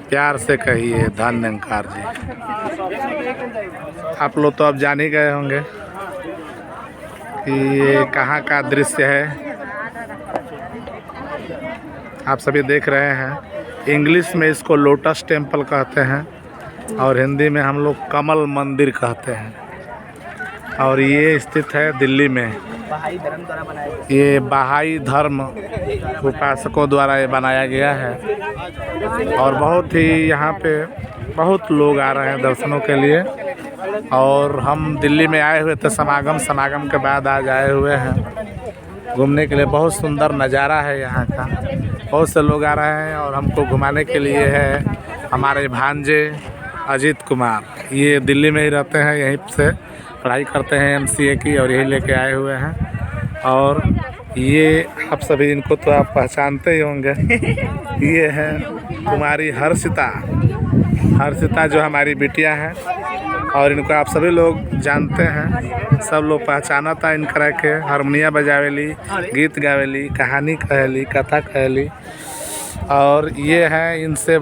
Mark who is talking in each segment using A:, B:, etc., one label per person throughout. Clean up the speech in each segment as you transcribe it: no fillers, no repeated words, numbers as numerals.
A: प्यार से कहिए धन्यंकार जी। आप लोग तो अब जान ही गए होंगे कि ये कहाँ का दृश्य है। आप सभी देख रहे हैं। इंग्लिश में इसको लोटस टेम्पल कहते हैं और हिंदी में हम लोग कमल मंदिर कहते हैं। और ये स्थित है दिल्ली में। ये बहाई धर्म उपासकों द्वारा ये बनाया गया है और बहुत ही यहाँ पे बहुत लोग आ रहे हैं दर्शनों के लिए। और हम दिल्ली में आए हुए थे समागम के बाद आज आए हुए हैं घूमने के लिए। बहुत सुंदर नज़ारा है यहाँ का। बहुत से लोग आ रहे हैं और हमको घुमाने के लिए है हमारे भांजे अजीत कुमार। ये दिल्ली में ही रहते हैं, यहीं से पढ़ाई करते हैं MCA की और यही लेके आए हुए हैं। और ये आप सभी इनको तो आप पहचानते ही होंगे। ये है कुमारी हर्षिता जो हमारी बिटिया हैं और इनको आप सभी लोग जानते हैं। सब लोग पहचाना था इनकरा के। हारमोनिया बजावेली, गीत गावेली, कहानी कहेली, कथा कहेली। और ये है इनसे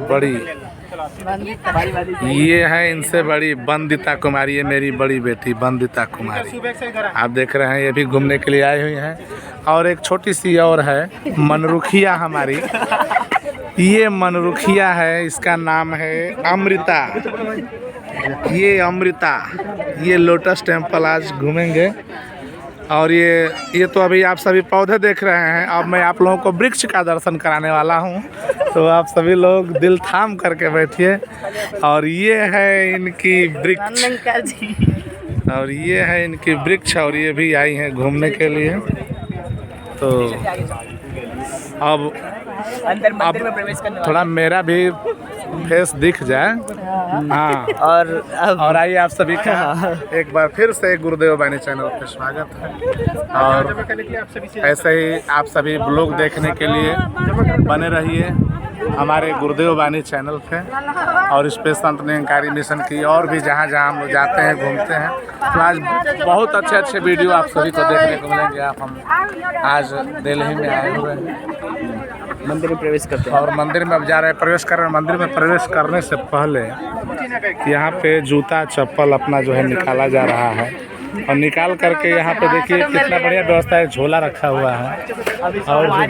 A: बड़ी वंदिता कुमारी। ये मेरी बड़ी बेटी वंदिता कुमारी। आप देख रहे हैं ये भी घूमने के लिए आई हुई हैं। और एक छोटी सी और है मनरुखिया हमारी। ये मनरुखिया है, इसका नाम है अमृता। ये लोटस टेम्पल आज घूमेंगे। और ये तो अभी आप सभी पौधे देख रहे हैं। अब मैं आप लोगों को वृक्ष का दर्शन कराने वाला हूँ, तो आप सभी लोग दिल थाम करके बैठिए। और ये है इनकी वृक्ष और ये भी आई हैं घूमने के लिए। तो अब थोड़ा मेरा भी फेस दिख जाए। हाँ, और आइए आप सभी का एक बार फिर से गुरुदेव वाणी चैनल पे स्वागत है। और ऐसे ही आप सभी ब्लॉग देखने के लिए बने रहिए हमारे गुरुदेव वाणी चैनल पे। और इस पे संत निरंकारी मिशन की और भी जहाँ हम लोग जाते हैं घूमते हैं, तो आज बहुत अच्छे वीडियो आप सभी को देखने को मिलेंगे। हम आज दिल्ली में आए हुए हैं, मंदिर में प्रवेश करते हैं और मंदिर में अब जा रहे हैं प्रवेश कर रहे हैं। मंदिर में प्रवेश करने से पहले यहाँ पे जूता चप्पल अपना जो है निकाला जा रहा है। और निकाल करके यहाँ पे देखिए कितना बढ़िया व्यवस्था है। झोला रखा हुआ है और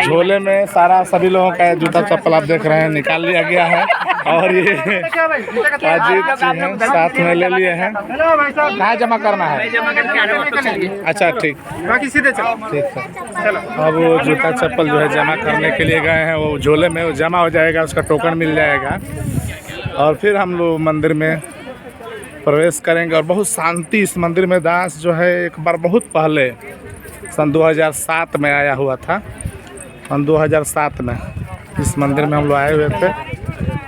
A: झोले में सारा सभी लोगों का जूता चप्पल आप देख रहे हैं निकाल लिया गया है। और ये अजीत जी हैं साथ में ले लिए हैं। कहाँ जमा करना है? अच्छा ठीक है। अब वो जूता चप्पल जो है जमा करने के लिए गए हैं। वो झोले में वो जमा हो जाएगा, उसका टोकन मिल जाएगा और फिर हम लोग मंदिर में प्रवेश करेंगे। और बहुत शांति इस मंदिर में। दास जो है एक बार बहुत पहले सन 2007 में आया हुआ था। सन 2007 में इस मंदिर में हम लोग आए हुए थे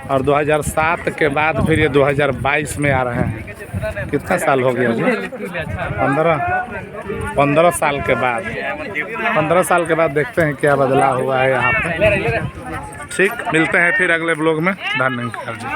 A: और 2007 के बाद फिर ये 2022 में आ रहे हैं। कितना साल हो गया जी? 15 साल के बाद। 15 साल के बाद देखते हैं क्या बदलाव हुआ है यहाँ पे। ठीक, मिलते हैं फिर अगले ब्लॉग में। धन्यवाद जी।